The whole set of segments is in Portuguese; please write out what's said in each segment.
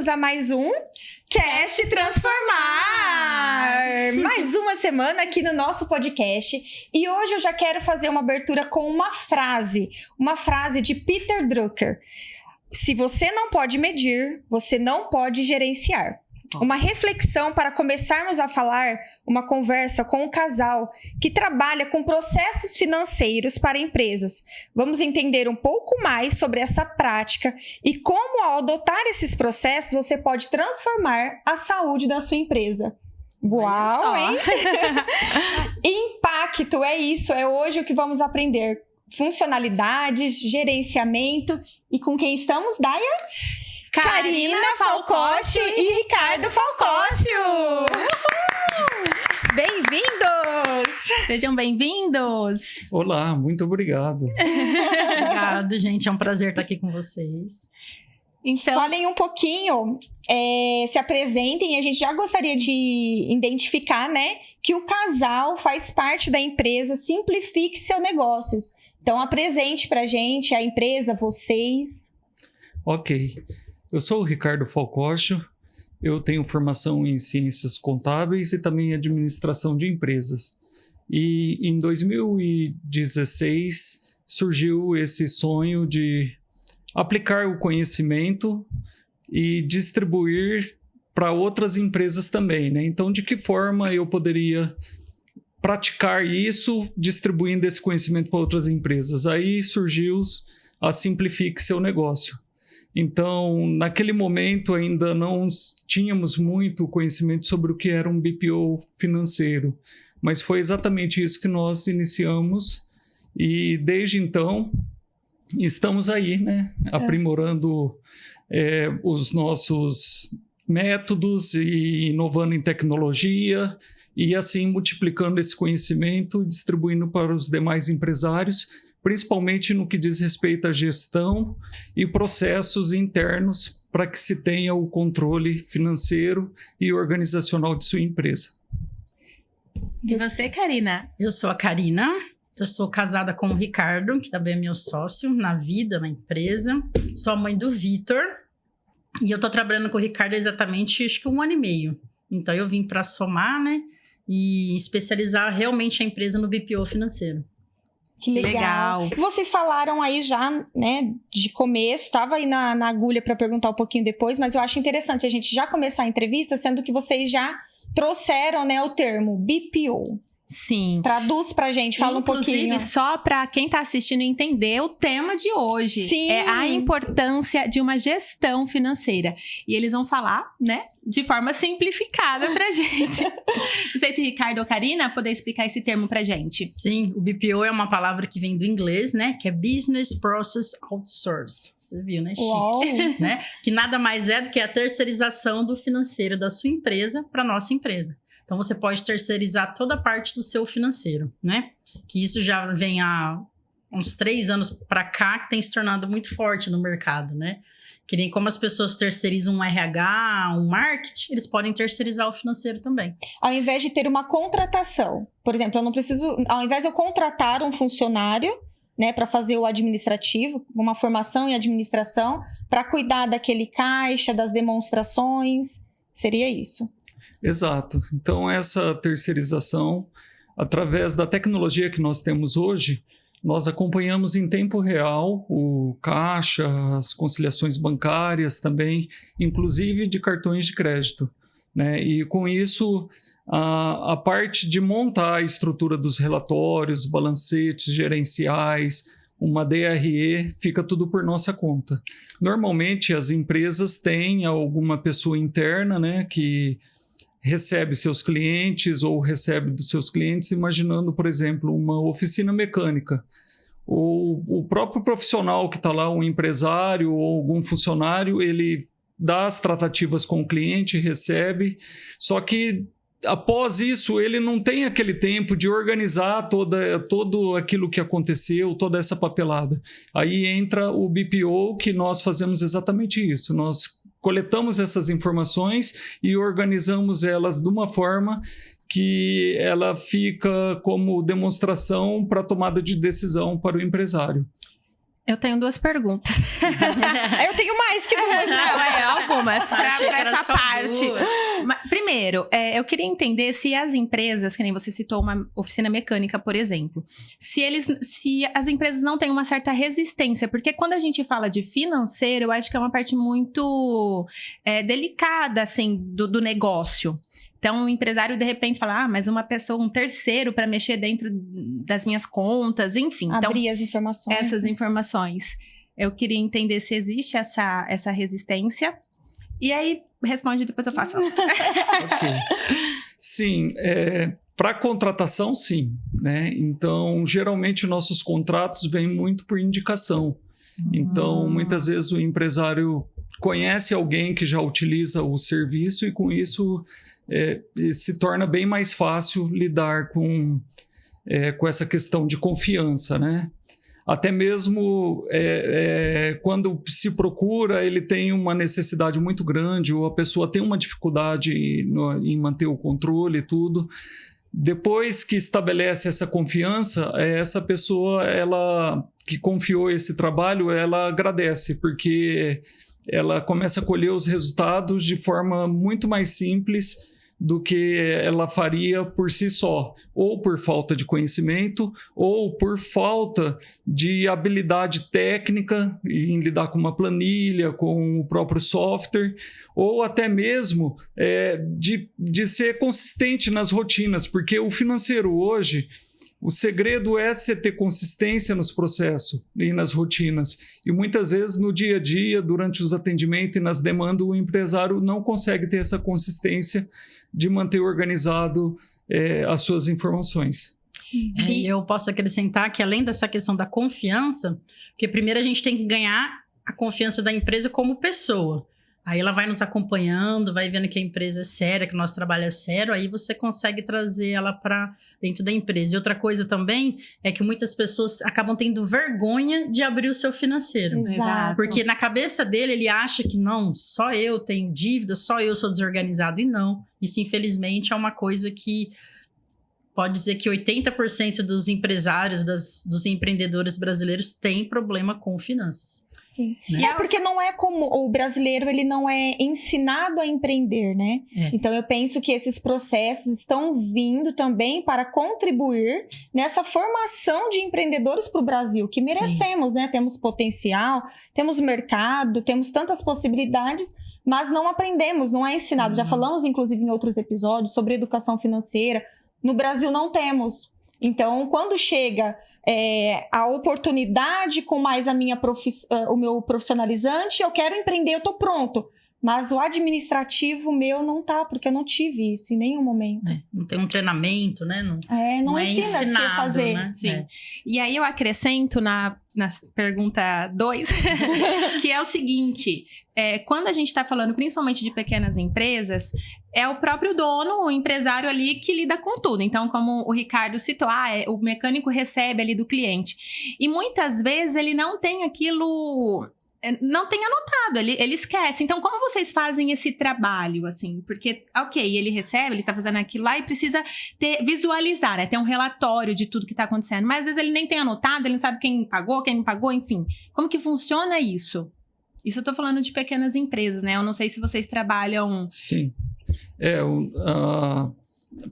bem-vindos a mais um Cast Transformar! Mais uma semana aqui no nosso podcast e hoje eu já quero fazer uma abertura com uma frase de Peter Drucker. Se você não pode medir, você não pode gerenciar. Uma reflexão para começarmos a falar uma conversa com um casal que trabalha com processos financeiros para empresas. Vamos entender um pouco mais sobre essa prática e como, ao adotar esses processos, você pode transformar a saúde da sua empresa. Uau, hein? Impacto, é isso. É hoje o que vamos aprender. Funcionalidades, gerenciamento. E com quem estamos, Daia? Karina Falcócio e Ricardo Falcócio! Bem-vindos! Sejam bem-vindos! Olá, muito obrigado. Obrigado, gente. É um prazer estar aqui com vocês. Então, falem um pouquinho, se apresentem. A gente já gostaria de identificar, né, que o casal faz parte da empresa Simplifique Seus Negócios. Então, apresente pra gente a empresa, vocês. Ok. Eu sou o Ricardo Falcócio, eu tenho formação em ciências contábeis e também em administração de empresas. E em 2016 surgiu esse sonho de aplicar o conhecimento e distribuir para outras empresas também, né? Então, de que forma eu poderia praticar isso distribuindo esse conhecimento para outras empresas? Aí surgiu a Simplifique Seu Negócio. Então, naquele momento, ainda não tínhamos muito conhecimento sobre o que era um BPO financeiro, mas foi exatamente isso que nós iniciamos e, desde então, estamos aí, né, aprimorando os nossos métodos e inovando em tecnologia e, assim, multiplicando esse conhecimento, distribuindo para os demais empresários, principalmente no que diz respeito à gestão e processos internos para que se tenha o controle financeiro e organizacional de sua empresa. E você, Karina? Eu sou a Karina, eu sou casada com o Ricardo, que também é meu sócio na vida, na empresa. Sou a mãe do Vitor e eu estou trabalhando com o Ricardo exatamente, acho que 1 ano e meio. Então eu vim para somar, né, e especializar realmente a empresa no BPO financeiro. Que legal. Vocês falaram aí já, né, de começo, estava aí na agulha para perguntar um pouquinho depois, mas eu acho interessante a gente já começar a entrevista, sendo que vocês já trouxeram, né, o termo BPO. Sim. Traduz pra gente, fala um pouquinho. Inclusive, só para quem tá assistindo entender o tema de hoje. Sim. É a importância de uma gestão financeira. E eles vão falar, né, de forma simplificada pra gente. Não sei se Ricardo ou Karina poder explicar esse termo pra gente. Sim, o BPO é uma palavra que vem do inglês, né, que é Business Process Outsource. Você viu, né? Chique, né? Que nada mais é do que a terceirização do financeiro da sua empresa para nossa empresa. Então, você pode terceirizar toda a parte do seu financeiro, né? Que isso já vem há uns 3 anos para cá, que tem se tornado muito forte no mercado, né? Que nem como as pessoas terceirizam um RH, um marketing, eles podem terceirizar o financeiro também. Ao invés de ter uma contratação, por exemplo, eu não preciso... Ao invés de eu contratar um funcionário, né, para fazer o administrativo, uma formação em administração, para cuidar daquele caixa, das demonstrações, seria isso. Exato. Então, essa terceirização, através da tecnologia que nós temos hoje, nós acompanhamos em tempo real o caixa, as conciliações bancárias também, inclusive de cartões de crédito, né? E com isso, a parte de montar a estrutura dos relatórios, balancetes gerenciais, uma DRE, fica tudo por nossa conta. Normalmente, as empresas têm alguma pessoa interna, né, que recebe seus clientes ou recebe dos seus clientes, imaginando, por exemplo, uma oficina mecânica. Ou o próprio profissional que está lá, um empresário ou algum funcionário, ele dá as tratativas com o cliente, recebe, só que após isso ele não tem aquele tempo de organizar todo aquilo que aconteceu, toda essa papelada. Aí entra o BPO, que nós fazemos exatamente isso. Nós coletamos essas informações e organizamos elas de uma forma que ela fica como demonstração para a tomada de decisão para o empresário. Eu tenho 2 perguntas. Eu tenho mais que 2. Não, algumas Achei que para era essa só parte. 2. Primeiro, eu queria entender se as empresas, que nem você citou uma oficina mecânica, por exemplo, se as empresas não têm uma certa resistência, porque quando a gente fala de financeiro, eu acho que é uma parte muito delicada, assim, do negócio. Então, o empresário, de repente, fala, mas uma pessoa, um terceiro para mexer dentro das minhas contas, enfim. Abrir então, as informações. essas informações. Eu queria entender se existe essa resistência. E aí, responde, depois eu faço. Ok. Sim, para contratação, sim. Né? Então, geralmente, nossos contratos vêm muito por indicação. Então, muitas vezes o empresário conhece alguém que já utiliza o serviço e, com isso, se torna bem mais fácil lidar com essa questão de confiança, né? Até mesmo quando se procura, ele tem uma necessidade muito grande ou a pessoa tem uma dificuldade em manter o controle e tudo. Depois que estabelece essa confiança, essa pessoa, ela que confiou esse trabalho, ela agradece, porque ela começa a colher os resultados de forma muito mais simples do que ela faria por si só, ou por falta de conhecimento, ou por falta de habilidade técnica em lidar com uma planilha, com o próprio software, ou até mesmo de ser consistente nas rotinas, porque o financeiro hoje, o segredo é você ter consistência nos processos e nas rotinas. E muitas vezes no dia a dia, durante os atendimentos e nas demandas, o empresário não consegue ter essa consistência de manter organizado as suas informações. E eu posso acrescentar que, além dessa questão da confiança, porque primeiro a gente tem que ganhar a confiança da empresa como pessoa. Aí ela vai nos acompanhando, vai vendo que a empresa é séria, que o nosso trabalho é sério, aí você consegue trazer ela para dentro da empresa. E outra coisa também é que muitas pessoas acabam tendo vergonha de abrir o seu financeiro. Exato. Porque na cabeça dele, ele acha que não, só eu tenho dívida, só eu sou desorganizado. E não, isso infelizmente é uma coisa que pode dizer que 80% dos empresários, dos empreendedores brasileiros têm problema com finanças. Sim. Né? Porque não é como o brasileiro, ele não é ensinado a empreender, né? Então eu penso que esses processos estão vindo também para contribuir nessa formação de empreendedores para o Brasil, que merecemos, né? Temos potencial, temos mercado, temos tantas possibilidades, mas não aprendemos, não é ensinado. Já falamos, inclusive, em outros episódios sobre educação financeira. No Brasil não temos. Então, quando chega a oportunidade com mais o meu profissionalizante, eu quero empreender, eu estou pronto. Mas o administrativo meu não tá, porque eu não tive isso em nenhum momento. Não tem um treinamento, né? Não ensina ensinado, a fazer. Né? Sim. E aí eu acrescento na pergunta 2, que é o seguinte, quando a gente está falando principalmente de pequenas empresas, é o próprio dono, o empresário ali que lida com tudo. Então, como o Ricardo citou, o mecânico recebe ali do cliente. E muitas vezes ele não tem aquilo... não tem anotado, ele esquece. Então, como vocês fazem esse trabalho, assim? Porque, ok, ele recebe, ele tá fazendo aquilo lá e precisa visualizar, né? Ter um relatório de tudo que tá acontecendo. Mas, às vezes, ele nem tem anotado, ele não sabe quem pagou, quem não pagou, enfim. Como que funciona isso? Isso eu tô falando de pequenas empresas, né? Eu não sei se vocês trabalham... Sim. A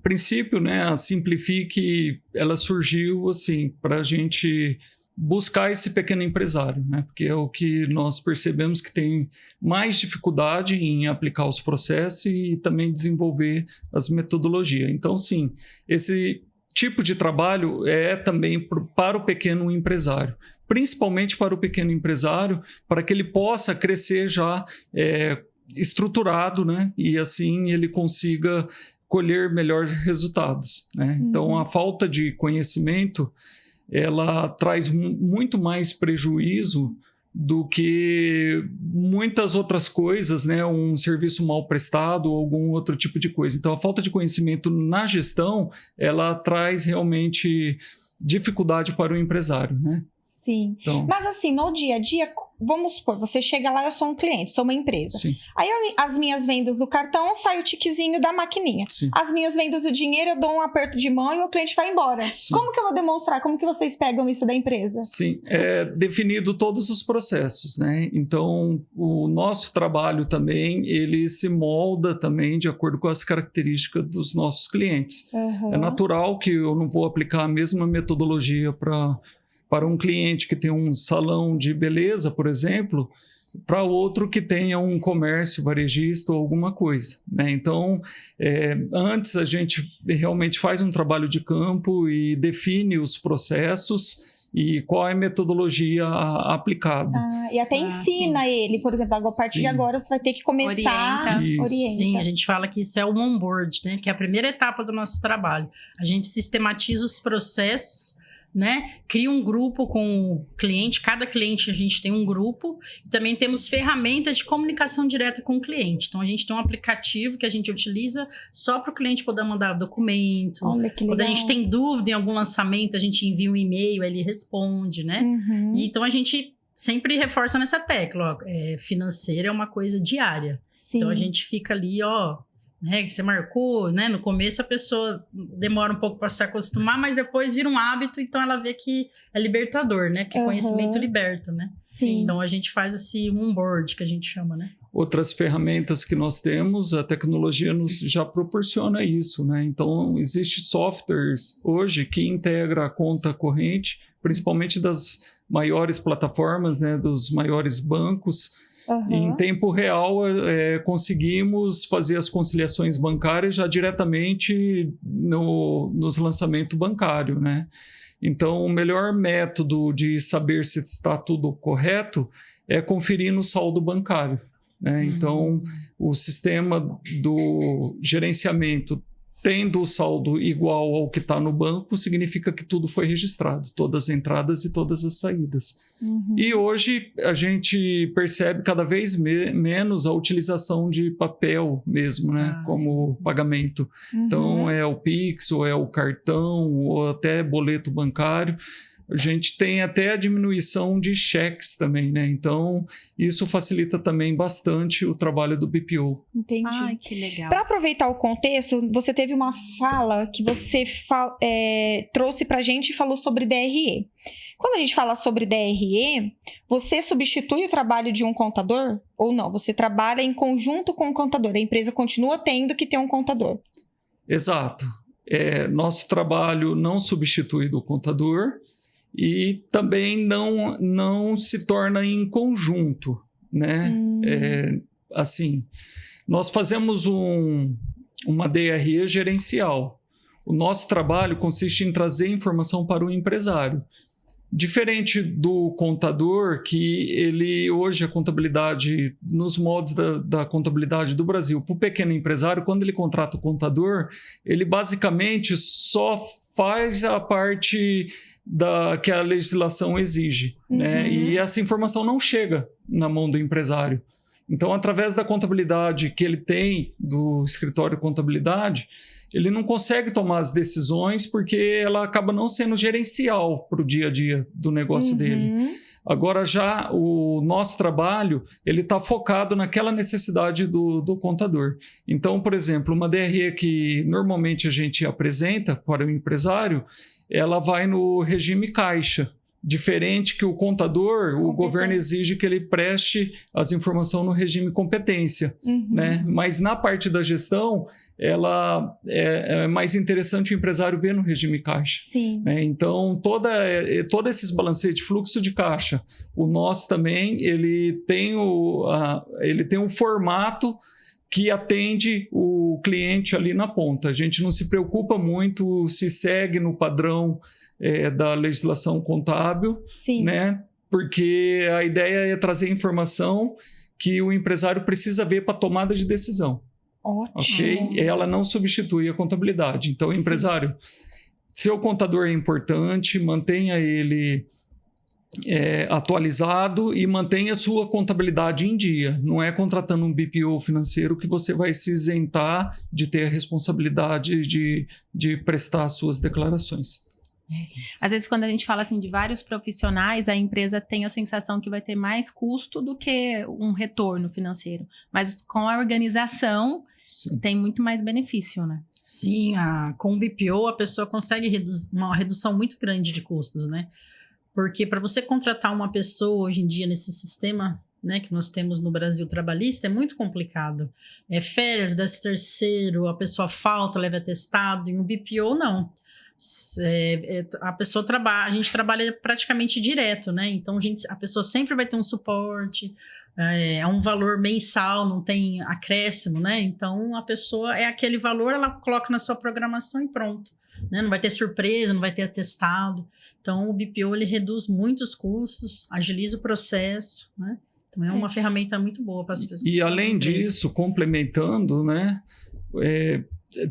princípio, né, a Simplifique, ela surgiu, assim, para a gente... buscar esse pequeno empresário, né? Porque é o que nós percebemos que tem mais dificuldade em aplicar os processos e também desenvolver as metodologias. Então, sim, esse tipo de trabalho é também para o pequeno empresário, principalmente para o pequeno empresário, para que ele possa crescer já estruturado, né? E assim ele consiga colher melhores resultados, né? Então, a falta de conhecimento ela traz muito mais prejuízo do que muitas outras coisas, né? Um serviço mal prestado ou algum outro tipo de coisa. Então, a falta de conhecimento na gestão, ela traz realmente dificuldade para o empresário, né? Sim. Então, Mas assim, no dia a dia, vamos supor, você chega lá, eu sou um cliente, sou uma empresa. sim, Aí as minhas vendas do cartão, sai o tiquezinho da maquininha. sim. As minhas vendas do dinheiro, eu dou um aperto de mão e o cliente vai embora. Sim. Como que eu vou demonstrar? Como que vocês pegam isso da empresa? Sim, é definido todos os processos, né? Então, o nosso trabalho também, ele se molda também de acordo com as características dos nossos clientes. Uhum. É natural que eu não vou aplicar a mesma metodologia para um cliente que tem um salão de beleza, por exemplo, para outro que tenha um comércio varejista ou alguma coisa, né? Então, antes a gente realmente faz um trabalho de campo e define os processos e qual é a metodologia aplicada. E até ensina ele, por exemplo, a partir de agora você vai ter que começar... Orienta. Sim, a gente fala que isso é o onboard, né? Que é a primeira etapa do nosso trabalho. A gente sistematiza os processos, né? Cria um grupo com o cliente, cada cliente a gente tem um grupo, e também temos ferramentas de comunicação direta com o cliente. Então a gente tem um aplicativo que a gente utiliza só para o cliente poder mandar documento. Olha que legal. Quando a gente tem dúvida em algum lançamento, a gente envia um e-mail, ele responde, né? Uhum. E então a gente sempre reforça nessa tecla, financeira é uma coisa diária. Sim. Então a gente fica ali, né, que você marcou, né? No começo a pessoa demora um pouco para se acostumar, mas depois vira um hábito, então ela vê que é libertador, né? Porque conhecimento liberta, né? Sim. Então a gente faz esse onboard que a gente chama, né? Outras ferramentas que nós temos, a tecnologia nos já proporciona isso, né? Então, existem softwares hoje que integram a conta corrente, principalmente das maiores plataformas, né? Dos maiores bancos. Uhum. Em tempo real, conseguimos fazer as conciliações bancárias já diretamente nos lançamentos bancários, né? Então, o melhor método de saber se está tudo correto é conferir no saldo bancário, né? Então, o sistema do gerenciamento tendo o saldo igual ao que está no banco, significa que tudo foi registrado, todas as entradas e todas as saídas. Uhum. E hoje a gente percebe cada vez menos a utilização de papel mesmo, né, como pagamento. Uhum. Então, é o Pix, ou é o cartão, ou até boleto bancário. A gente tem até a diminuição de cheques também, né? Então, isso facilita também bastante o trabalho do BPO. Entendi. Ai, que legal. Para aproveitar o contexto, você teve uma fala que você trouxe para a gente e falou sobre DRE. Quando a gente fala sobre DRE, você substitui o trabalho de um contador ou não? Você trabalha em conjunto com o contador. A empresa continua tendo que ter um contador. Exato. Nosso trabalho não substitui do contador, e também não se torna em conjunto, né? Assim, nós fazemos uma DRE gerencial. O nosso trabalho consiste em trazer informação para o empresário. Diferente do contador, que ele hoje a contabilidade, nos modos da contabilidade do Brasil, para o pequeno empresário, quando ele contrata o contador, ele basicamente só faz a parte que a legislação exige, né? E essa informação não chega na mão do empresário. Então, através da contabilidade que ele tem, do escritório de contabilidade, ele não consegue tomar as decisões porque ela acaba não sendo gerencial para o dia a dia do negócio dele. Agora, já o nosso trabalho, ele está focado naquela necessidade do contador. Então, por exemplo, uma DRE que normalmente a gente apresenta para o empresário, ela vai no regime caixa. Diferente que o contador, o governo exige que ele preste as informações no regime competência, né? Mas na parte da gestão, ela é mais interessante o empresário ver no regime caixa. Sim. Né? Então, todo esses balanceios de fluxo de caixa, o nosso também, ele tem um formato que atende o cliente ali na ponta. A gente não se preocupa muito se segue no padrão da legislação contábil, Sim. né? Porque a ideia é trazer informação que o empresário precisa ver para tomada de decisão. Ótimo. Ok? Ela não substitui a contabilidade. Então, o empresário, seu contador é importante, mantenha ele atualizado e mantenha sua contabilidade em dia. Não é contratando um BPO financeiro que você vai se isentar de ter a responsabilidade de prestar suas declarações. Às vezes, quando a gente fala assim de vários profissionais, a empresa tem a sensação que vai ter mais custo do que um retorno financeiro. Mas com a organização, tem muito mais benefício, né? Sim, com o BPO a pessoa consegue uma redução muito grande de custos, né? Porque para você contratar uma pessoa hoje em dia nesse sistema, né, que nós temos no Brasil trabalhista, é muito complicado. Férias, 13º, a pessoa falta, leva atestado, e no BPO não. A pessoa trabalha, a gente trabalha praticamente direto, né? Então a pessoa sempre vai ter um suporte, é um valor mensal, não tem acréscimo, né? Então a pessoa é aquele valor, ela coloca na sua programação e pronto, né? Não vai ter surpresa, não vai ter atestado. Então o BPO ele reduz muitos custos, agiliza o processo, né? Então é uma ferramenta muito boa para as pessoas. E além disso, complementando, né?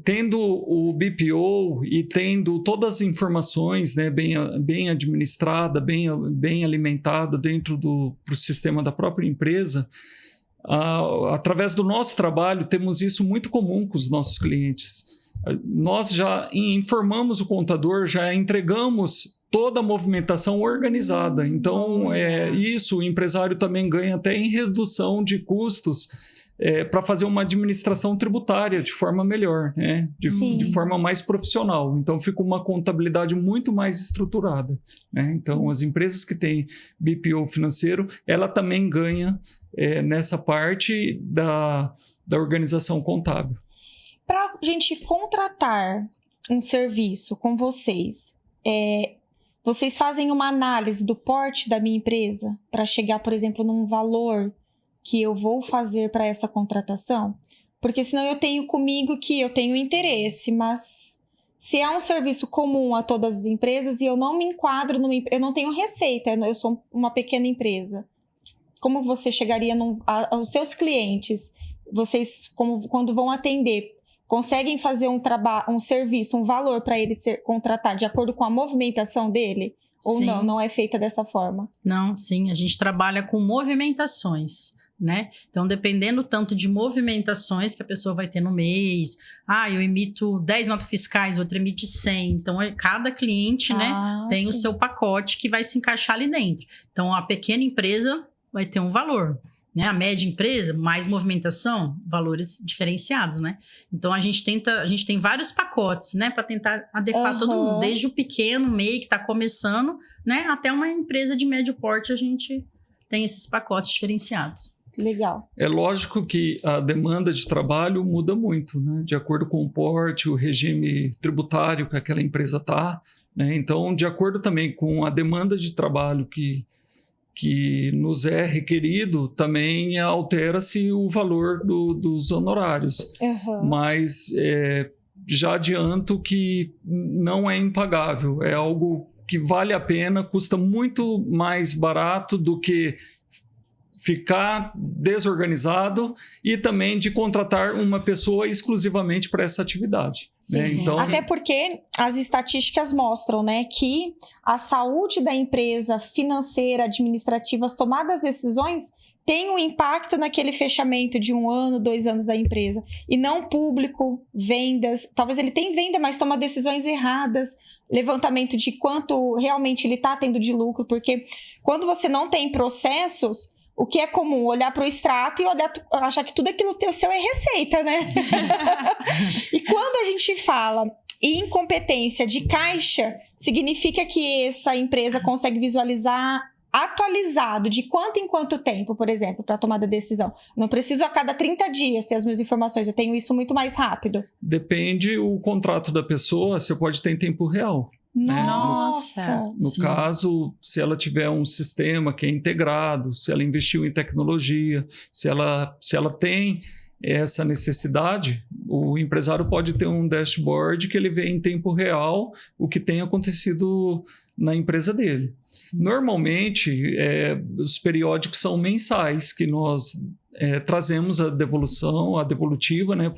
Tendo o BPO e tendo todas as informações, né, bem administrada, bem alimentada dentro do sistema da própria empresa, através do nosso trabalho, temos isso muito comum com os nossos clientes. Nós já informamos o contador, já entregamos toda a movimentação organizada. Então, isso o empresário também ganha até em redução de custos, para fazer uma administração tributária de forma melhor, né? De forma mais profissional. Então, fica uma contabilidade muito mais estruturada, né? Então, as empresas que têm BPO financeiro, ela também ganha nessa parte da organização contábil. Para a gente contratar um serviço com vocês, vocês fazem uma análise do porte da minha empresa para chegar, por exemplo, num valor que eu vou fazer para essa contratação? Porque senão eu tenho comigo que eu tenho interesse, mas se é um serviço comum a todas as empresas e eu não me enquadro, eu não tenho receita, eu sou uma pequena empresa. Como você chegaria aos seus clientes? Vocês, quando vão atender, conseguem fazer um serviço, um valor para ele contratar de acordo com a movimentação dele? Ou Sim. não é feita dessa forma? Não, sim, a gente trabalha com movimentações, né? Então, dependendo tanto de movimentações que a pessoa vai ter no mês, eu emito 10 notas fiscais, outro emite 100. Então, cada cliente, né, tem o seu pacote que vai se encaixar ali dentro. Então, a pequena empresa vai ter um valor, né? A média empresa, mais movimentação, valores diferenciados, né? Então, a gente tem vários pacotes, né, para tentar adequar todo mundo, desde o pequeno, meio que está começando, né, até uma empresa de médio porte, a gente tem esses pacotes diferenciados. Legal. É lógico que a demanda de trabalho muda muito, né? De acordo com o porte, o regime tributário que aquela empresa está, né? Então, de acordo também com a demanda de trabalho que nos é requerido, também altera-se o valor dos honorários. Mas já adianto que não é impagável, é algo que vale a pena, custa muito mais barato do que ficar desorganizado e também de contratar uma pessoa exclusivamente para essa atividade. Né? Então, até porque as estatísticas mostram, né, que a saúde da empresa financeira, administrativa, as tomadas de decisões tem um impacto naquele fechamento de 1 ano, 2 anos da empresa. E não público, vendas. Talvez ele tenha venda, mas toma decisões erradas. Levantamento de quanto realmente ele está tendo de lucro. Porque quando você não tem processos, o que é comum, olhar para o extrato e achar que tudo aquilo seu é receita, né? E quando a gente fala em incompetência de caixa, significa que essa empresa consegue visualizar atualizado de quanto em quanto tempo, por exemplo, para tomar a decisão. Não preciso a cada 30 dias ter as minhas informações, eu tenho isso muito mais rápido. Depende o contrato da pessoa, você pode ter em tempo real. Nossa! No caso, se ela tiver um sistema que é integrado, se ela investiu em tecnologia, se ela tem essa necessidade, o empresário pode ter um dashboard que ele vê em tempo real o que tem acontecido na empresa dele. Sim. Normalmente, os periódicos são mensais que nós trazemos a devolutiva, né,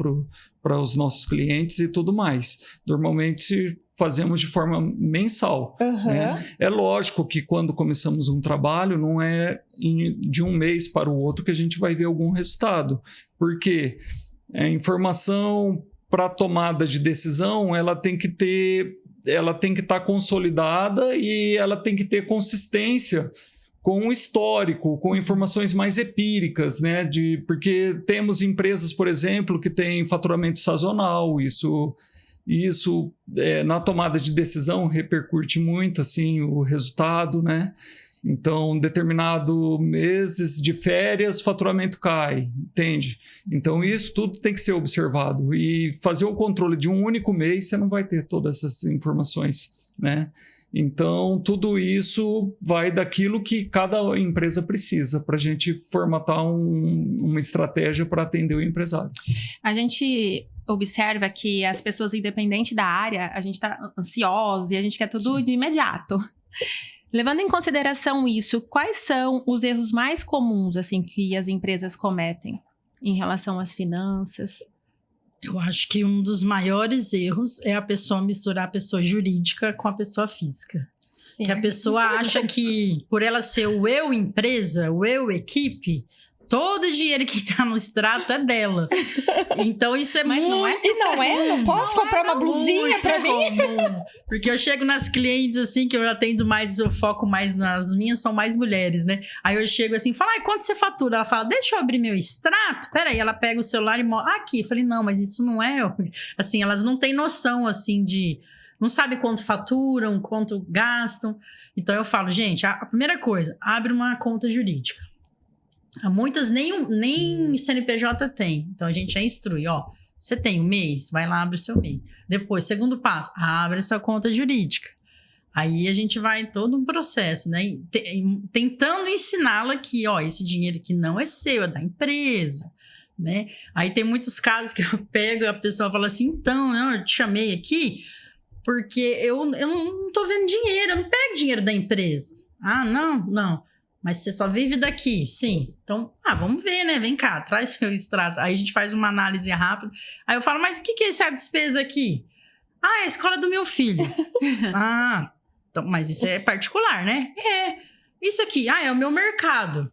para os nossos clientes e tudo mais. Normalmente fazemos de forma mensal. Né? É lógico que quando começamos um trabalho, não é de um mês para o outro que a gente vai ver algum resultado. Porque a informação para tomada de decisão, ela tem que ter ela tem que estar consolidada e ela tem que ter consistência com o histórico, com informações mais empíricas, né? Porque temos empresas, por exemplo, que têm faturamento sazonal, isso na tomada de decisão repercute muito assim, o resultado, né? Então, determinado meses de férias, faturamento cai, entende? Então, isso tudo tem que ser observado. E fazer o controle de um único mês, você não vai ter todas essas informações, né? Então, tudo isso vai daquilo que cada empresa precisa para a gente formatar uma estratégia para atender o empresário. A gente observa que as pessoas, independente da área, a gente está ansiosa e a gente quer tudo de imediato. Levando em consideração isso, quais são os erros mais comuns assim, que as empresas cometem em relação às finanças? Eu acho que um dos maiores erros é a pessoa misturar a pessoa jurídica com a pessoa física. Sim. Que a pessoa acha que, por ela ser o eu empresa, o eu equipe, todo o dinheiro que tá no extrato é dela. Então isso é muito... não é? E não é? Não posso comprar uma blusinha pra mim? Comum. Porque eu chego nas clientes assim, que eu atendo mais, eu foco mais nas minhas, são mais mulheres, né? Aí eu chego assim, falo, quanto você fatura? Ela fala, deixa eu abrir meu extrato. Peraí, ela pega o celular e mostra, aqui. Eu falei, não, mas isso não é... Assim, elas não têm noção, assim, de... Não sabe quanto faturam, quanto gastam. Então eu falo, gente, a primeira coisa, abre uma conta jurídica. Muitas nem CNPJ tem. Então, a gente já instrui, você tem um MEI? Vai lá, abre o seu MEI. Depois, segundo passo, abre a sua conta jurídica. Aí, a gente vai em todo um processo, né? Tentando ensiná-la que, esse dinheiro aqui não é seu, é da empresa, né? Aí, tem muitos casos que eu pego, a pessoa fala assim, então, eu te chamei aqui porque eu não tô vendo dinheiro, eu não pego dinheiro da empresa. Ah, não. Mas você só vive daqui? Sim. Então, vamos ver, né? Vem cá, traz seu extrato. Aí a gente faz uma análise rápida. Aí eu falo, mas o que é essa despesa aqui? É a escola do meu filho. Então, mas isso é particular, né? Isso aqui, é o meu mercado.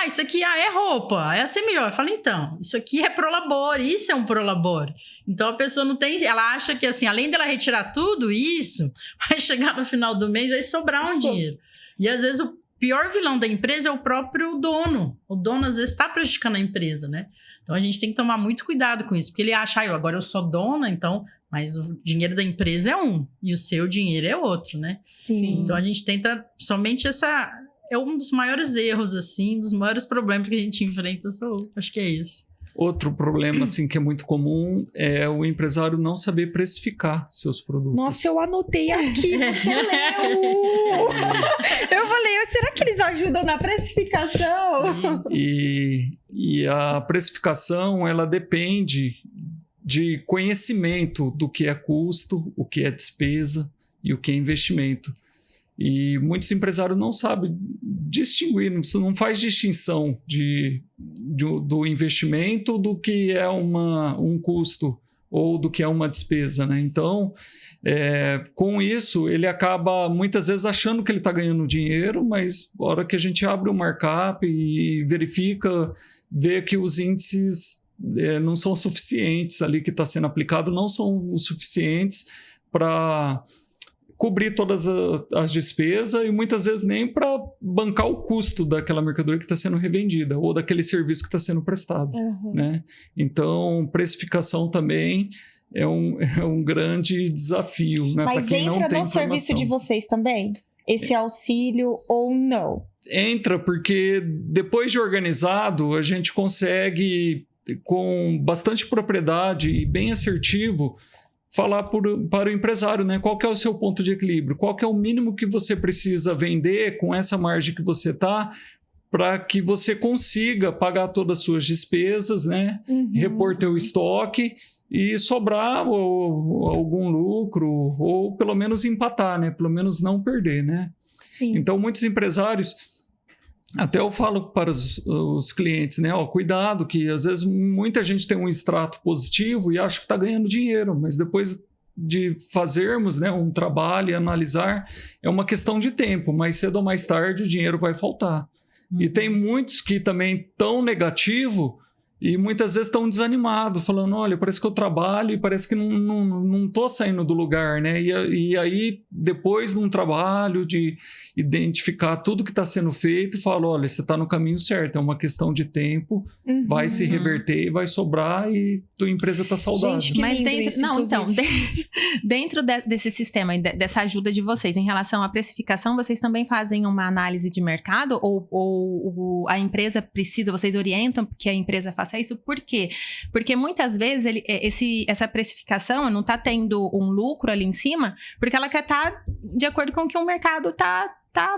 Isso aqui, é roupa, essa é melhor. Eu falo, então, isso aqui é prolabore, isso é um prolabore. Então, a pessoa não tem... Ela acha que, assim, além dela retirar tudo isso, vai chegar no final do mês e vai sobrar um dinheiro. E, às vezes, o pior vilão da empresa é o próprio dono. O dono, às vezes, está prejudicando a empresa, né? Então, a gente tem que tomar muito cuidado com isso. Porque ele acha, agora eu sou dona, então... Mas o dinheiro da empresa é um. E o seu dinheiro é outro, né? Sim. Então, a gente tenta... Somente essa... É um dos maiores erros, assim, dos maiores problemas que a gente enfrenta. Acho que é isso. Outro problema, assim, que é muito comum é o empresário não saber precificar seus produtos. Nossa, eu anotei aqui, você leu! Eu falei, será que eles ajudam na precificação? Sim. E a precificação, ela depende de conhecimento do que é custo, o que é despesa e o que é investimento. E muitos empresários não sabem distinguir, não faz distinção do investimento do que é um custo ou do que é uma despesa, né? Então, com isso, ele acaba muitas vezes achando que ele está ganhando dinheiro, mas na hora que a gente abre o markup e verifica, vê que os índices não são suficientes ali que está sendo aplicado, não são os suficientes para cobrir todas as despesas e muitas vezes nem para bancar o custo daquela mercadoria que está sendo revendida ou daquele serviço que está sendo prestado. Né? Então, precificação também é um grande desafio. Né, mas quem entra não tem no serviço de vocês também? Esse auxílio ou não? Entra porque depois de organizado, a gente consegue, com bastante propriedade e bem assertivo, falar para o empresário, né? Qual que é o seu ponto de equilíbrio, qual que é o mínimo que você precisa vender com essa margem que você está para que você consiga pagar todas as suas despesas, né? Repor teu estoque e sobrar algum lucro ou pelo menos empatar, né? Pelo menos não perder, né? Sim. Então, muitos empresários... Até eu falo para os clientes, né? Cuidado, que às vezes muita gente tem um extrato positivo e acha que está ganhando dinheiro, mas depois de fazermos, né, um trabalho e analisar, é uma questão de tempo, mais cedo ou mais tarde o dinheiro vai faltar. E tem muitos que também estão negativo E muitas vezes estão desanimados, falando, olha, parece que eu trabalho e parece que não estou saindo do lugar, né? E aí, depois de um trabalho, de identificar tudo que está sendo feito, falo, olha, você está no caminho certo, é uma questão de tempo, vai se reverter e vai sobrar e tua empresa está saudável. Gente, que Mas lindo dentro, isso, não, então, inclusive. dentro desse sistema, dessa ajuda de vocês em relação à precificação, vocês também fazem uma análise de mercado ou a empresa precisa, vocês orientam que a empresa faça isso? Por quê? Porque muitas vezes essa precificação não está tendo um lucro ali em cima, porque ela quer estar de acordo com o que o mercado está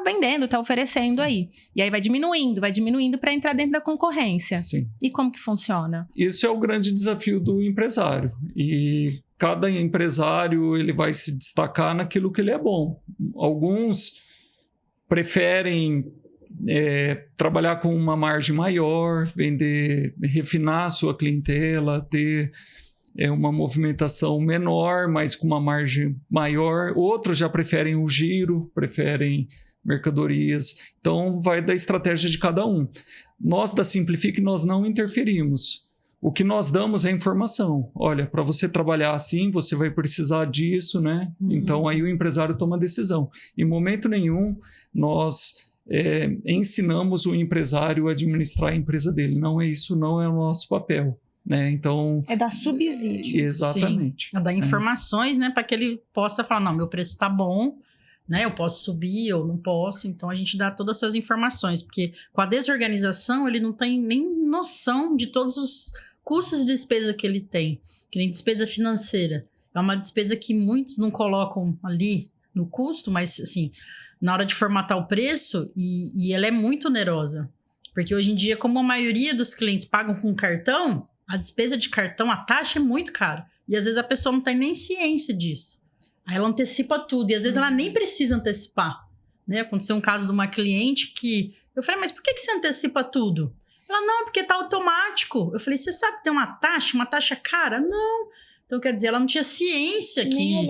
vendendo, está oferecendo. Sim. Aí. E aí vai diminuindo para entrar dentro da concorrência. Sim. E como que funciona? Isso é o grande desafio do empresário. E cada empresário ele vai se destacar naquilo que ele é bom. Alguns preferem trabalhar com uma margem maior, vender, refinar a sua clientela, ter uma movimentação menor, mas com uma margem maior. Outros já preferem o giro, preferem mercadorias. Então, vai da estratégia de cada um. Nós, da Simplifique, nós não interferimos. O que nós damos é informação. Olha, para você trabalhar assim, você vai precisar disso, né? Então, aí o empresário toma a decisão. Em momento nenhum, nós ensinamos o empresário a administrar a empresa dele. Não é isso, não é o nosso papel. Né? Então, é dar subsídio. Exatamente. Sim, é dar informações, né, para que ele possa falar, não, meu preço está bom, né, eu posso subir ou não posso. Então a gente dá todas essas informações, porque com a desorganização ele não tem nem noção de todos os custos de despesa que ele tem, que nem despesa financeira. É uma despesa que muitos não colocam ali no custo, mas assim, na hora de formatar o preço, e ela é muito onerosa. Porque hoje em dia, como a maioria dos clientes pagam com cartão, a despesa de cartão, a taxa é muito cara. E às vezes a pessoa não tem nem ciência disso. Aí ela antecipa tudo. E às vezes ela nem precisa antecipar. Né? Aconteceu um caso de uma cliente que... Eu falei, mas por que você antecipa tudo? Ela, não, porque tá automático. Eu falei, você sabe que tem uma taxa cara? Não. Então, quer dizer, ela não tinha ciência nem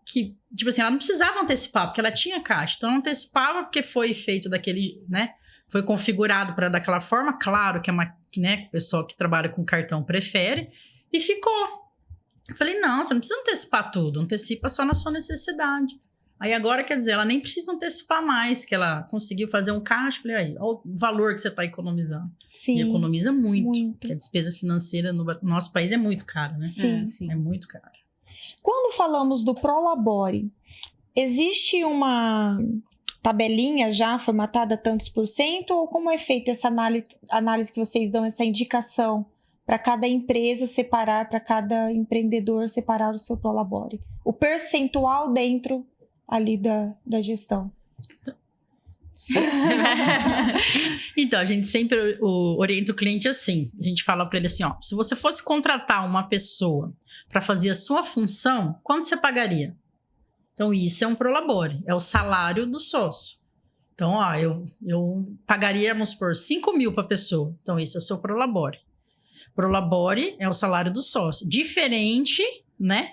que tipo assim, ela não precisava antecipar, porque ela tinha caixa. Então, ela antecipava porque foi feito daquele, né? Foi configurado para daquela forma, claro que o pessoal que trabalha com cartão prefere, e ficou. Eu falei, não, você não precisa antecipar tudo, antecipa só na sua necessidade. Aí agora, quer dizer, ela nem precisa antecipar mais, que ela conseguiu fazer um caixa. Falei, aí, olha o valor que você está economizando. Sim, e economiza muito. Porque a despesa financeira no nosso país é muito cara, né? Sim. É muito cara. Quando falamos do Prolabore, existe uma tabelinha já formatada tantos por cento, ou como é feita essa análise que vocês dão, essa indicação para cada empresa separar, para cada empreendedor separar o seu Prolabore? O percentual dentro ali da gestão. Então, a gente sempre orienta o cliente assim. A gente fala para ele assim, ó, se você fosse contratar uma pessoa para fazer a sua função, quanto você pagaria? Então, isso é um Prolabore, é o salário do sócio. Então, ó, eu pagaria, vamos supor, 5 mil para a pessoa. Então, esse é o seu Prolabore. Prolabore é o salário do sócio. Diferente, né,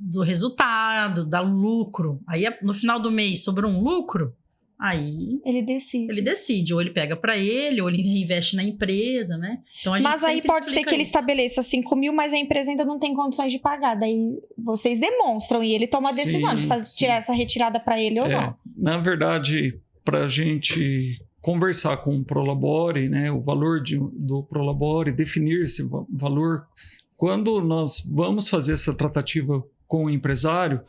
do resultado, do lucro. Aí, no final do mês, sobrou um lucro, aí ele decide, ou ele pega para ele, ou ele reinveste na empresa, né? Então, mas aí pode ser que ele estabeleça 5 mil, mas a empresa ainda não tem condições de pagar. Daí vocês demonstram e ele toma a decisão de tirar essa retirada para ele ou não. Na verdade, para a gente conversar com o Prolabore, né, o valor do Prolabore, definir esse valor, quando nós vamos fazer essa tratativa com o empresário,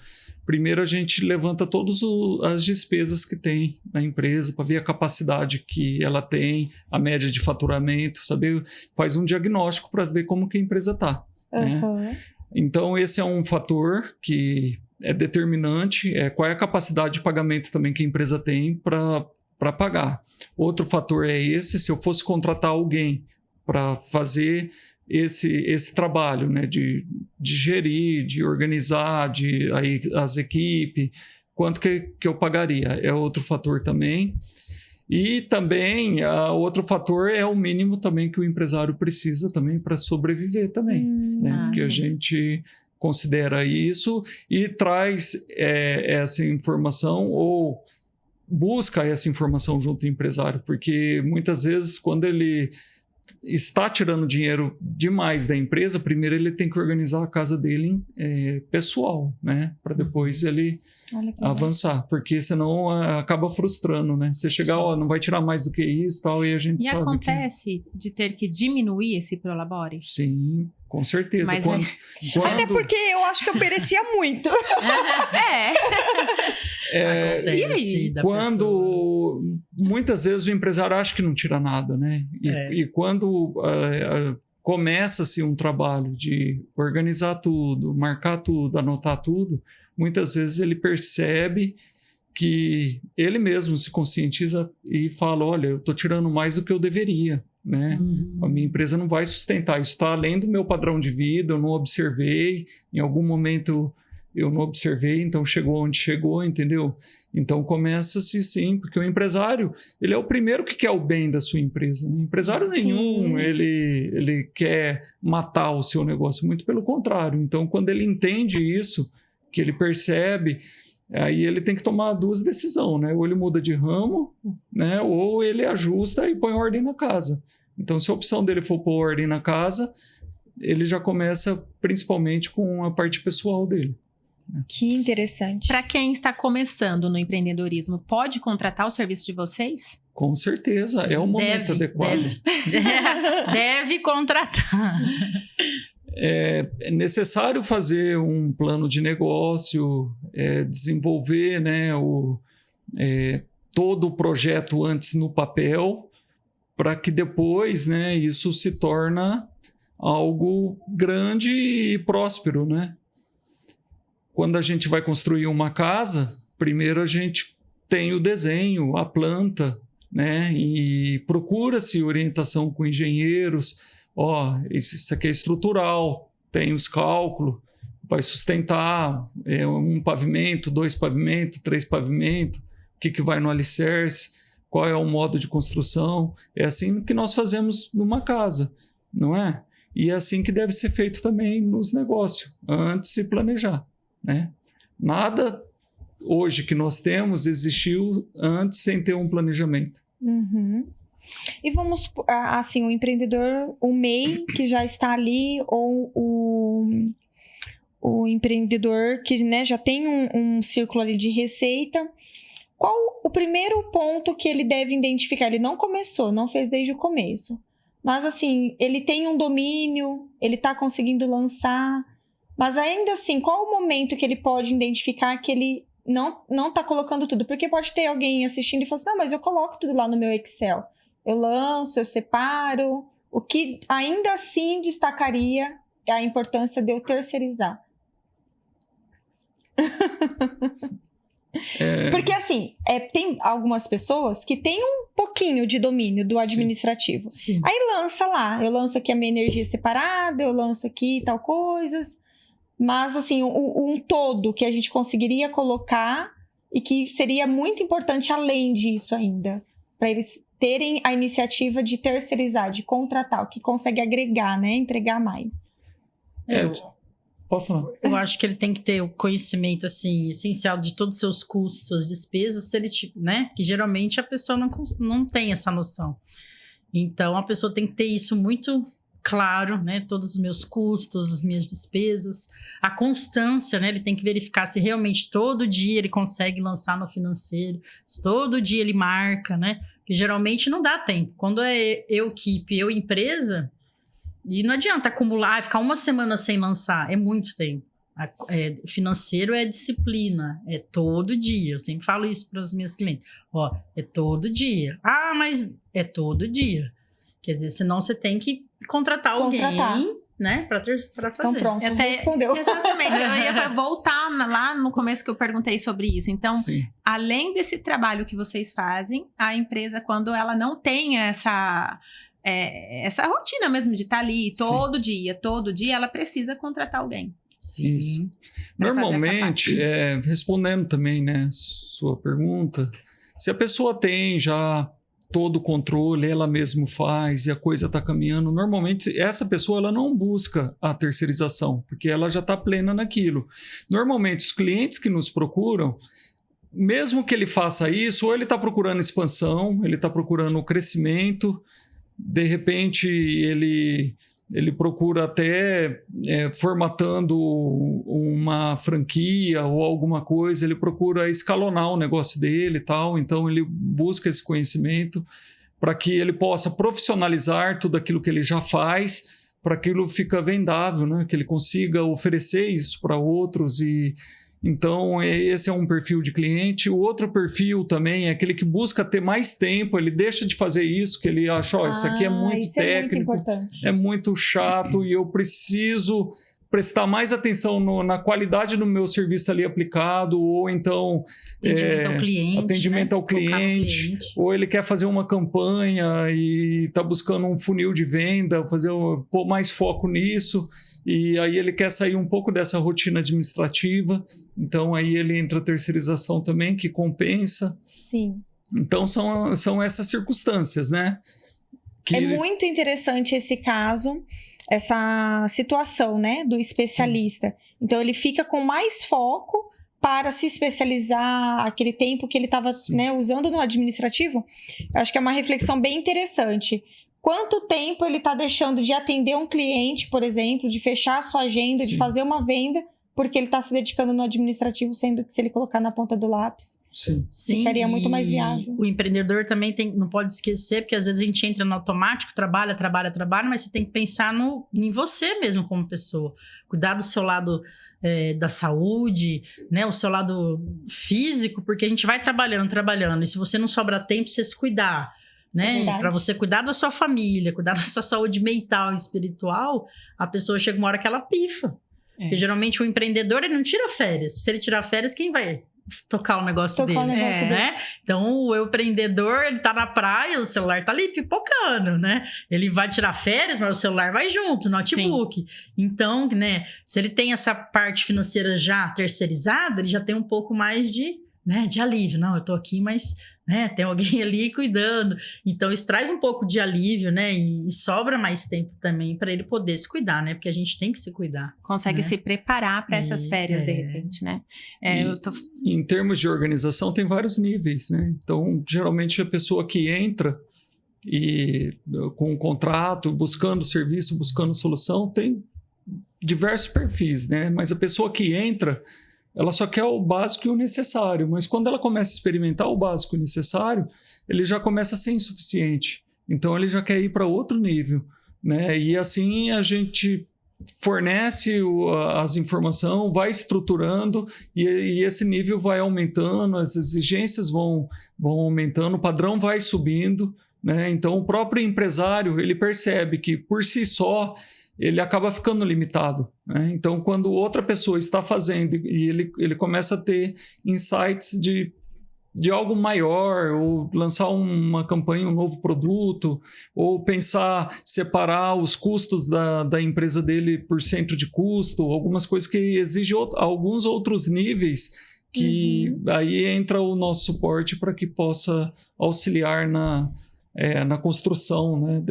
primeiro a gente levanta todas as despesas que tem na empresa para ver a capacidade que ela tem, a média de faturamento, faz um diagnóstico para ver como que a empresa está. Né? Então esse é um fator que é determinante, qual é a capacidade de pagamento também que a empresa tem para pagar. Outro fator é esse, se eu fosse contratar alguém para fazer esse trabalho, né, de gerir, de organizar, as equipes, quanto que eu pagaria, é outro fator também. E também, outro fator é o mínimo também que o empresário precisa também para sobreviver também, né, que a gente considera isso e traz essa informação ou busca essa informação junto ao empresário, porque muitas vezes quando ele está tirando dinheiro demais da empresa, primeiro ele tem que organizar a casa dele pessoal, né? Para depois ele avançar, porque senão acaba frustrando, né? Você chegar, não vai tirar mais do que isso, tal, e a gente sabe acontece de ter que diminuir esse Prolabore? Sim, com certeza. Mas até porque eu acho que eu perecia muito. E aí? Quando muitas vezes o empresário acha que não tira nada, né? E quando começa-se um trabalho de organizar tudo, marcar tudo, anotar tudo, muitas vezes ele percebe que ele mesmo se conscientiza e fala, olha, eu estou tirando mais do que eu deveria, né? A minha empresa não vai sustentar, isso está além do meu padrão de vida, eu não observei, em algum momento eu não observei, então chegou onde chegou, entendeu? Então começa-se sim, porque o empresário, ele é o primeiro que quer o bem da sua empresa. Né? Empresário nenhum, ele quer matar o seu negócio, muito pelo contrário. Então quando ele entende isso, que ele percebe, aí ele tem que tomar duas decisões, né? Ou ele muda de ramo, né? Ou ele ajusta e põe ordem na casa. Então se a opção dele for pôr ordem na casa, ele já começa principalmente com a parte pessoal dele. Que interessante. Para quem está começando no empreendedorismo, pode contratar o serviço de vocês? Com certeza, é o momento adequado. Deve contratar. É necessário fazer um plano de negócio, desenvolver, né, todo o projeto antes no papel, para que depois, né, isso se torne algo grande e próspero, né? Quando a gente vai construir uma casa, primeiro a gente tem o desenho, a planta, né? E procura-se orientação com engenheiros. Isso aqui é estrutural, tem os cálculos, vai sustentar um pavimento, 2 pavimentos, 3 pavimentos, o que vai no alicerce, qual é o modo de construção. É assim que nós fazemos numa casa, não é? E é assim que deve ser feito também nos negócios, antes de se planejar. Né? Nada hoje que nós temos existiu antes sem ter um planejamento. E vamos, assim, o empreendedor, o MEI que já está ali, ou o empreendedor que, né, já tem um círculo ali de receita, qual o primeiro ponto que ele deve identificar? Ele não começou, não fez desde o começo, mas assim, ele tem um domínio, ele está conseguindo lançar. Mas ainda assim, qual o momento que ele pode identificar que ele não está colocando tudo? Porque pode ter alguém assistindo e falar assim, não, mas eu coloco tudo lá no meu Excel. Eu lanço, eu separo. O que ainda assim destacaria a importância de eu terceirizar. Porque assim, tem algumas pessoas que têm um pouquinho de domínio do administrativo. Sim. Aí lança lá, eu lanço aqui a minha energia separada, eu lanço aqui tal coisas... Mas, assim, um todo que a gente conseguiria colocar e que seria muito importante além disso ainda, para eles terem a iniciativa de terceirizar, de contratar, o que consegue agregar, né? Entregar mais. Pode falar. Eu acho que ele tem que ter o conhecimento, assim, essencial de todos os seus custos, suas despesas, se ele, né? Que geralmente a pessoa não tem essa noção. Então, a pessoa tem que ter isso muito... claro, né, todos os meus custos, as minhas despesas, a constância, né, ele tem que verificar se realmente todo dia ele consegue lançar no financeiro, se todo dia ele marca, né, porque geralmente não dá tempo. Quando é eu equipe, eu empresa, e não adianta acumular, ficar uma semana sem lançar, é muito tempo. Financeiro é disciplina, é todo dia, eu sempre falo isso para os meus clientes, é todo dia. Mas é todo dia. Quer dizer, senão você tem que contratar alguém, né, para fazer. Então pronto, respondeu. Exatamente, eu ia voltar lá no começo que eu perguntei sobre isso. Então, além desse trabalho que vocês fazem, a empresa, quando ela não tem essa rotina mesmo de estar ali todo dia, ela precisa contratar alguém. Sim. Isso. Normalmente, respondendo também, né, sua pergunta, se a pessoa tem já todo o controle, ela mesma faz e a coisa está caminhando, normalmente essa pessoa ela não busca a terceirização, porque ela já está plena naquilo. Normalmente os clientes que nos procuram, mesmo que ele faça isso, ou ele está procurando expansão, ele está procurando o crescimento, de repente ele procura até formatando uma franquia ou alguma coisa, ele procura escalonar o negócio dele e tal, então ele busca esse conhecimento para que ele possa profissionalizar tudo aquilo que ele já faz, para aquilo fica vendável, né? Que ele consiga oferecer isso para outros. E então esse é um perfil de cliente. O outro perfil também é aquele que busca ter mais tempo, ele deixa de fazer isso, que ele acha, isso aqui é muito técnico, é muito chato e eu preciso prestar mais atenção na qualidade do meu serviço ali aplicado, ou então atendimento ao cliente, ou ele quer fazer uma campanha e está buscando um funil de venda, pôr mais foco nisso, e aí ele quer sair um pouco dessa rotina administrativa, então aí ele entra a terceirização também, que compensa. Sim. Então são essas circunstâncias, né? É muito interessante esse caso, essa situação, né, do especialista. Sim. Então, ele fica com mais foco para se especializar, aquele tempo que ele estava, né, usando no administrativo. Eu acho que é uma reflexão bem interessante. Quanto tempo ele está deixando de atender um cliente, por exemplo, de fechar a sua agenda, Sim. de fazer uma venda, porque ele está se dedicando no administrativo, sendo que se ele colocar na ponta do lápis, Sim, ficaria muito mais viável. O empreendedor também não pode esquecer, porque às vezes a gente entra no automático, trabalha, mas você tem que pensar em você mesmo como pessoa. Cuidar do seu lado da saúde, né, o seu lado físico, porque a gente vai trabalhando, e se você não sobra tempo, você se cuidar, né? Para você cuidar da sua família, cuidar da sua saúde mental e espiritual, a pessoa chega uma hora que ela pifa. Porque geralmente o empreendedor, ele não tira férias. Se ele tirar férias, quem vai tocar o negócio dele? Né? Então, o empreendedor, ele tá na praia, o celular tá ali pipocando, né? Ele vai tirar férias, mas o celular vai junto, o notebook. Sim. Então, né, se ele tem essa parte financeira já terceirizada, ele já tem um pouco mais de alívio. Não, eu tô aqui, mas... né, tem alguém ali cuidando, então isso traz um pouco de alívio, né, e sobra mais tempo também para ele poder se cuidar, né, porque a gente tem que se cuidar. Consegue, né, se preparar para essas férias de repente, né. Em termos de organização tem vários níveis, né, então geralmente a pessoa que entra e com um contrato, buscando serviço, buscando solução, tem diversos perfis, né, mas a pessoa que entra, ela só quer o básico e o necessário, mas quando ela começa a experimentar o básico e o necessário, ele já começa a ser insuficiente. Então, ele já quer ir para outro nível, né? E assim a gente fornece as informações, vai estruturando e esse nível vai aumentando, as exigências vão aumentando, o padrão vai subindo, né? Então, o próprio empresário, ele percebe que, por si só, ele acaba ficando limitado, né? Então, quando outra pessoa está fazendo e ele começa a ter insights de algo maior, ou lançar uma campanha, um novo produto, ou pensar, separar os custos da empresa dele por centro de custo, algumas coisas que exigem alguns outros níveis, que aí entra o nosso suporte para que possa auxiliar na construção, né,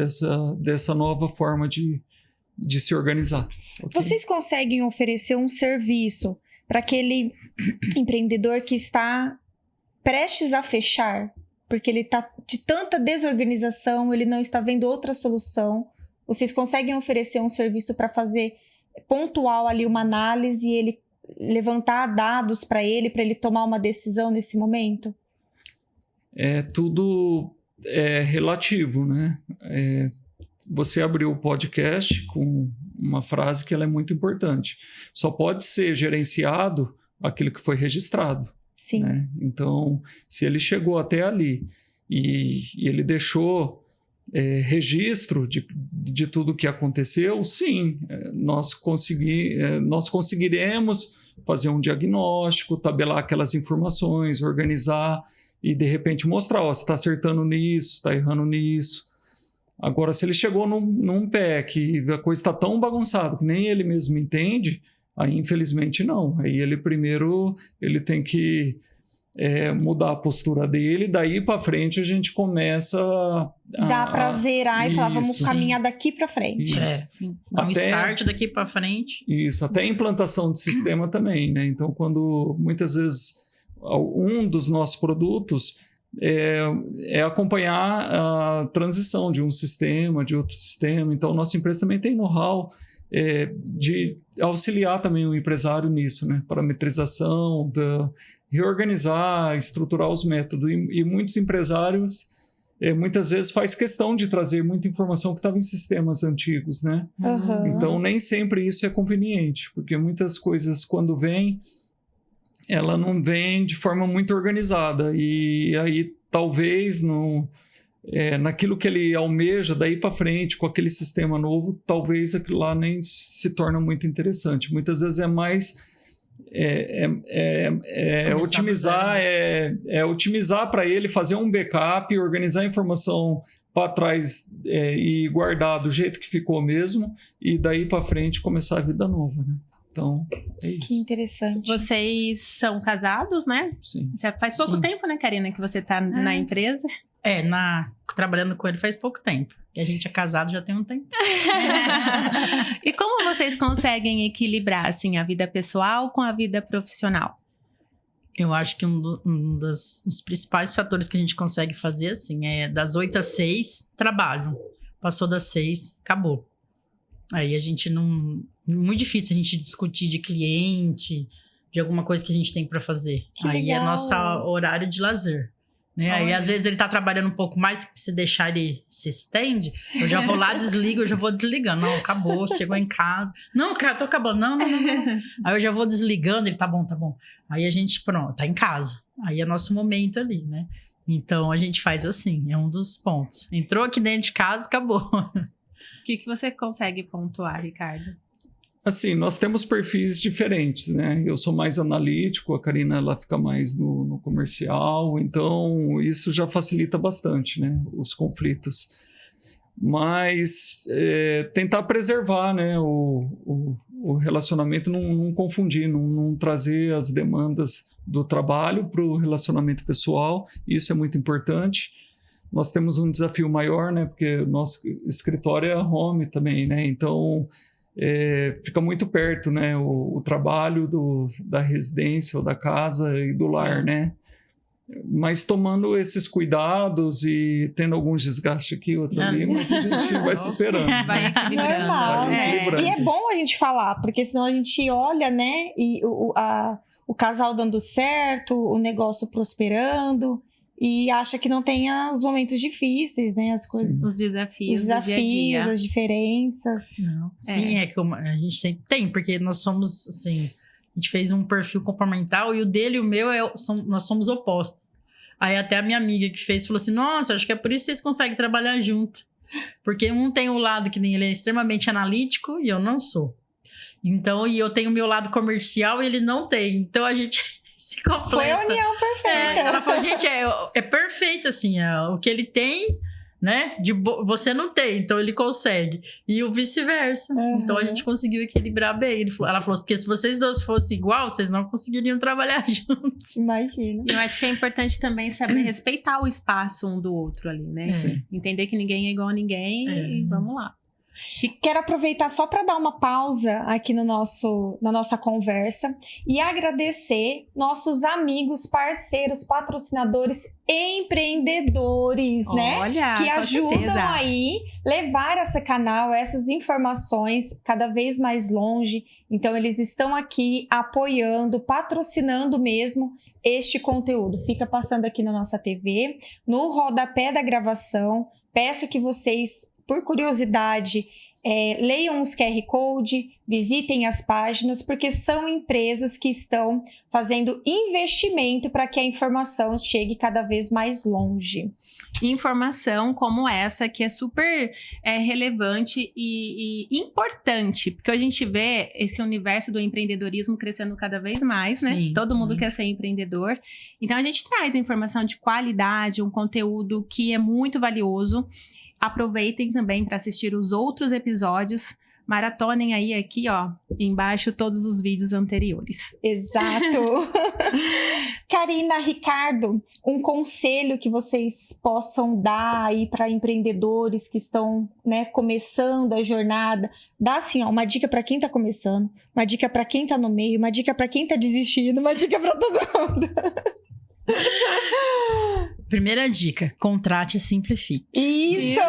dessa nova forma de se organizar. Okay? Vocês conseguem oferecer um serviço para aquele empreendedor que está prestes a fechar, porque ele está de tanta desorganização, ele não está vendo outra solução? Vocês conseguem oferecer um serviço para fazer pontual ali uma análise e ele levantar dados para ele tomar uma decisão nesse momento? Tudo é relativo, né? Você abriu o podcast com uma frase que ela é muito importante. Só pode ser gerenciado aquilo que foi registrado. Sim. Né? Então, se ele chegou até ali e ele deixou registro de tudo que aconteceu, sim, nós conseguiremos fazer um diagnóstico, tabelar aquelas informações, organizar e, de repente, mostrar, você está acertando nisso, está errando nisso. Agora, se ele chegou num pé que a coisa está tão bagunçada que nem ele mesmo entende, aí infelizmente não. Aí ele tem que mudar a postura dele, daí para frente a gente começa dá para zerar e falar, vamos caminhar daqui para frente. Sim. Dá um start daqui para frente. Isso, até a implantação de sistema também, né? Então, quando muitas vezes um dos nossos produtos é acompanhar a transição de um sistema, de outro sistema. Então, nossa empresa também tem know-how de auxiliar também o empresário nisso, né? Parametrização, reorganizar, estruturar os métodos. E muitos empresários, muitas vezes, faz questão de trazer muita informação que estava em sistemas antigos, né? Uhum. Então, nem sempre isso é conveniente, porque muitas coisas, quando vêm, ela não vem de forma muito organizada. E aí, talvez, naquilo que ele almeja, daí para frente, com aquele sistema novo, talvez aquilo lá nem se torna muito interessante. Muitas vezes é mais otimizar para ele, fazer um backup, organizar a informação para trás e guardar do jeito que ficou mesmo, e daí para frente começar a vida nova, né? Então, é isso. Que interessante. Vocês são casados, né? Sim. Já faz pouco tempo, né, Karina, que você tá na empresa? Trabalhando com ele faz pouco tempo. E a gente é casado já tem um tempo. E como vocês conseguem equilibrar, assim, a vida pessoal com a vida profissional? Eu acho que um dos principais fatores que a gente consegue fazer, assim, é das 8 às 6, trabalho. Passou das 6, acabou. Aí a gente não... Muito difícil a gente discutir de cliente, de alguma coisa que a gente tem para fazer. Que aí legal. é nosso horário de lazer. Né? Aí, às vezes, ele tá trabalhando um pouco mais, que se deixar ele se estende, eu já vou lá, desligo, eu já vou desligando. Não, acabou, chegou em casa. Não, cara, tô acabando. Não. Aí eu já vou desligando, ele tá bom. Aí a gente, pronto, tá em casa. Aí é nosso momento ali, né? Então, a gente faz assim, é um dos pontos. Entrou aqui dentro de casa, acabou. O que você consegue pontuar, Ricardo? Assim, nós temos perfis diferentes, né? Eu sou mais analítico, a Karina ela fica mais no comercial, então isso já facilita bastante, né? Os conflitos. Mas tentar preservar, né? O relacionamento, não confundir, não trazer as demandas do trabalho para o relacionamento pessoal, isso é muito importante. Nós temos um desafio maior, né? Porque o nosso escritório é home também, né? Então... fica muito perto, né, o trabalho da residência ou da casa e do lar, né? Mas tomando esses cuidados e tendo alguns desgastes aqui, outro ali, mas a gente vai superando. Vai equilibrando. Normal, né? equilibrando. E é bom a gente falar, porque senão a gente olha, né, e o casal dando certo, o negócio prosperando, e acha que não tenha os momentos difíceis, né, as coisas... Os desafios Os do dia a dia. as diferenças. Não. Sim, é que a gente sempre tem, porque nós somos, assim, a gente fez um perfil comportamental e o dele e o meu, nós somos opostos. Aí até a minha amiga que fez falou assim, nossa, acho que é por isso que vocês conseguem trabalhar junto. Porque um tem um lado que nem ele é extremamente analítico e eu não sou. Então, e eu tenho o meu lado comercial e ele não tem. Então a gente... se completa. Foi a união perfeita. Ela falou, gente, é perfeito, assim, o que ele tem, né, você não tem, então ele consegue. E o vice-versa. Uhum. Então a gente conseguiu equilibrar bem. Ela falou, porque se vocês dois fossem igual, vocês não conseguiriam trabalhar juntos. Imagina. Eu acho que é importante também saber respeitar o espaço um do outro ali, né? Sim. Entender que ninguém é igual a ninguém e vamos lá. Quero aproveitar só para dar uma pausa aqui na nossa conversa e agradecer nossos amigos, parceiros, patrocinadores, empreendedores, né? Olha, Que com ajudam certeza. aí levar esse canal, essas informações cada vez mais longe. Então, eles estão aqui apoiando, patrocinando mesmo este conteúdo. Fica passando aqui na nossa TV, no rodapé da gravação. Peço que vocês, por curiosidade, leiam os QR Code, visitem as páginas, porque são empresas que estão fazendo investimento para que a informação chegue cada vez mais longe. Informação como essa, que é super relevante e importante, porque a gente vê esse universo do empreendedorismo crescendo cada vez mais, né? Sim. Todo mundo quer ser empreendedor. Então, a gente traz informação de qualidade, um conteúdo que é muito valioso. Aproveitem também para assistir os outros episódios. Maratonem aí aqui, ó, embaixo todos os vídeos anteriores. Exato. Karina, Ricardo, um conselho que vocês possam dar aí para empreendedores que estão, né, começando a jornada. Dá assim, ó, uma dica para quem está começando, uma dica para quem está no meio, uma dica para quem está desistindo, uma dica para todo mundo. Primeira dica, contrate e simplifique. Isso!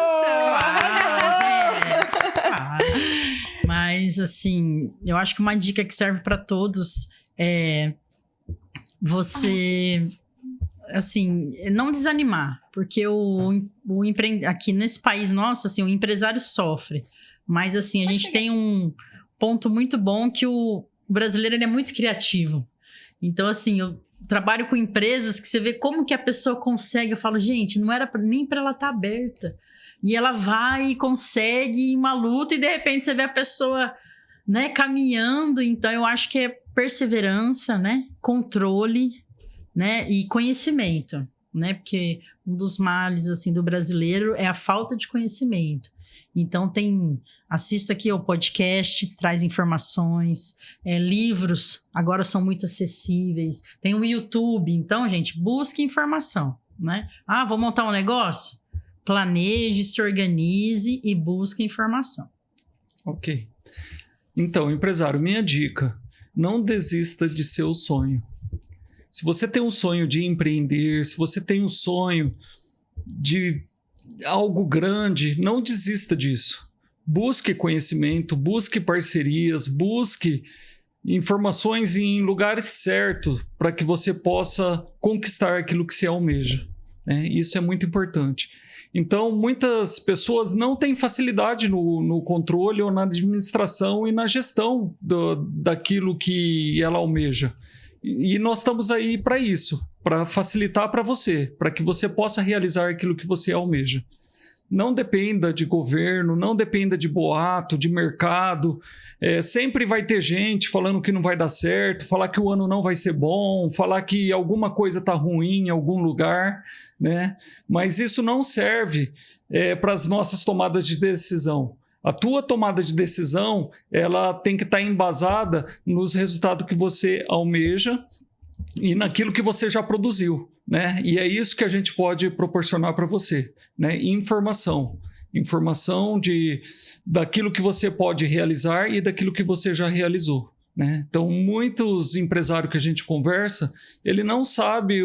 Mas, assim, eu acho que uma dica que serve para todos é você, assim, não desanimar. Porque aqui nesse país nosso, assim, o empresário sofre. Mas, assim, a gente tem um ponto muito bom que o brasileiro ele é muito criativo. Então, assim, eu trabalho com empresas que você vê como que a pessoa consegue. Eu falo, gente, não era nem para ela estar aberta. E ela vai e consegue uma luta e de repente você vê a pessoa, né, caminhando. Então eu acho que é perseverança, né, controle, né, e conhecimento, né, porque um dos males assim do brasileiro é a falta de conhecimento. Então assista aqui o podcast, traz informações, livros agora são muito acessíveis, tem o YouTube, então gente, busque informação, né? Vou montar um negócio? Planeje, se organize e busque informação. Ok. Então, empresário, minha dica, não desista de seu sonho. Se você tem um sonho de empreender, se você tem um sonho de algo grande, não desista disso. Busque conhecimento, busque parcerias, busque informações em lugares certos para que você possa conquistar aquilo que você almeja, né? Isso é muito importante. Então, muitas pessoas não têm facilidade no controle ou na administração e na gestão daquilo que ela almeja. E nós estamos aí para isso, para facilitar para você, para que você possa realizar aquilo que você almeja. Não dependa de governo, não dependa de boato, de mercado. Sempre vai ter gente falando que não vai dar certo, falar que o ano não vai ser bom, falar que alguma coisa está ruim em algum lugar, né? Mas isso não serve para as nossas tomadas de decisão. A tua tomada de decisão, ela tem que estar embasada nos resultados que você almeja e naquilo que você já produziu, né? E é isso que a gente pode proporcionar para você, né? Informação daquilo que você pode realizar e daquilo que você já realizou, né? Então, muitos empresários que a gente conversa, ele não sabe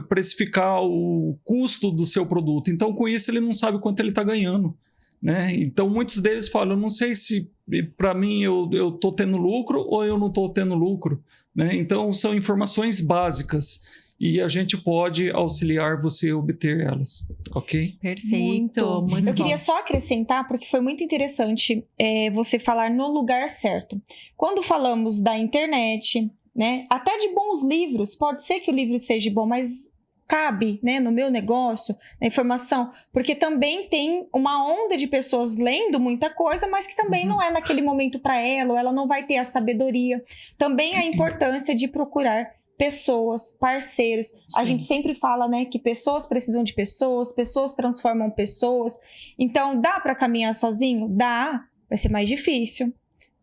precificar o custo do seu produto. Então, com isso, ele não sabe quanto ele está ganhando, né? Então, muitos deles falam, eu não sei se para mim eu estou tendo lucro ou eu não estou tendo lucro, né? Então, são informações básicas e a gente pode auxiliar você a obter elas, ok? Perfeito, muito Eu queria só acrescentar, porque foi muito interessante você falar no lugar certo. Quando falamos da internet, né, até de bons livros, pode ser que o livro seja bom, mas cabe, né, no meu negócio, na informação, porque também tem uma onda de pessoas lendo muita coisa, mas que também não é naquele momento para ela, ou ela não vai ter a sabedoria. Também a importância de procurar pessoas, parceiros. Sim. A gente sempre fala, né, que pessoas precisam de pessoas transformam pessoas. Então, dá para caminhar sozinho? Dá. Vai ser mais difícil,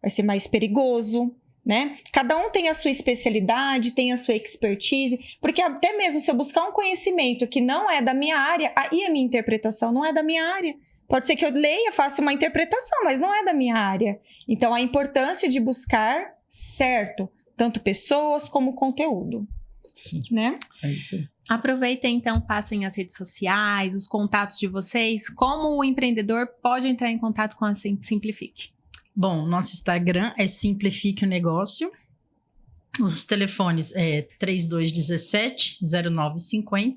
vai ser mais perigoso, né? Cada um tem a sua especialidade, tem a sua expertise, porque até mesmo se eu buscar um conhecimento que não é da minha área, aí a minha interpretação não é da minha área. Pode ser que eu leia, faça uma interpretação, mas não é da minha área. Então, a importância de buscar certo, tanto pessoas como conteúdo. Sim, né? É isso aí. Aproveitem, então, passem as redes sociais, os contatos de vocês. Como o empreendedor pode entrar em contato com a Simplifique? Bom, nosso Instagram é Simplifique o Negócio. Os telefones é 3217-0950.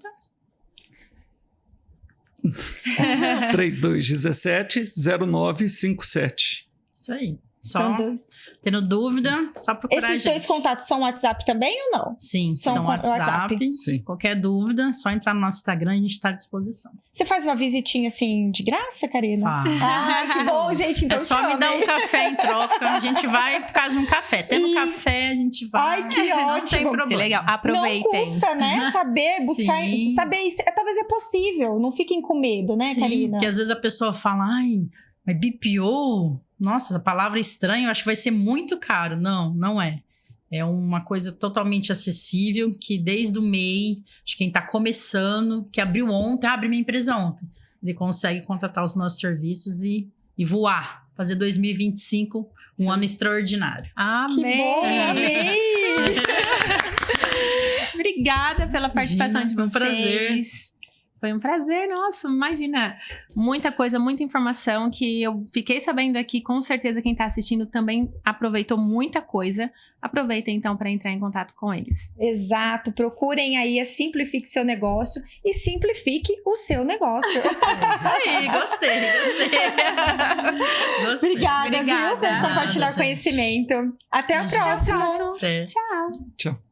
3217-0957. Isso aí. São dois. Tendo dúvida, só procurar Esses dois contatos são WhatsApp também ou não? Sim, são WhatsApp. Sim. Qualquer dúvida, só entrar no nosso Instagram, a gente está à disposição. Você faz uma visitinha assim de graça, Karina? Ah, que bom, gente. Então é só me dar um café em troca. A gente vai por causa de um café. Tendo café, a gente vai. Ai, que ótimo. Não tem problema. Que legal. Aproveitem. Não custa, né? Saber, buscar, Sim. saber. Talvez é possível. Não fiquem com medo, né, Sim, Karina? porque às vezes a pessoa fala, ai, mas BPO, nossa, essa palavra estranha, eu acho que vai ser muito caro. Não, não é. É uma coisa totalmente acessível, que desde o MEI, de quem está começando, que abriu ontem, abre minha empresa ontem, ele consegue contratar os nossos serviços e voar. Fazer 2025 um ano extraordinário. Amém! Que bom, amém! Obrigada. obrigada pela participação de Foi um vocês. prazer. Foi um prazer, nossa, imagina. Muita coisa, muita informação que eu fiquei sabendo aqui. Com certeza quem está assistindo também aproveitou muita coisa. Aproveita então para entrar em contato com eles. Exato, procurem aí a Simplifique Seu Negócio e simplifique o seu negócio. É isso aí, gostei. Gostei. Obrigada, viu, por Obrigada. compartilhar Gente. conhecimento. Até a Imagina. próxima. Até a próxima. Até. Tchau. Tchau.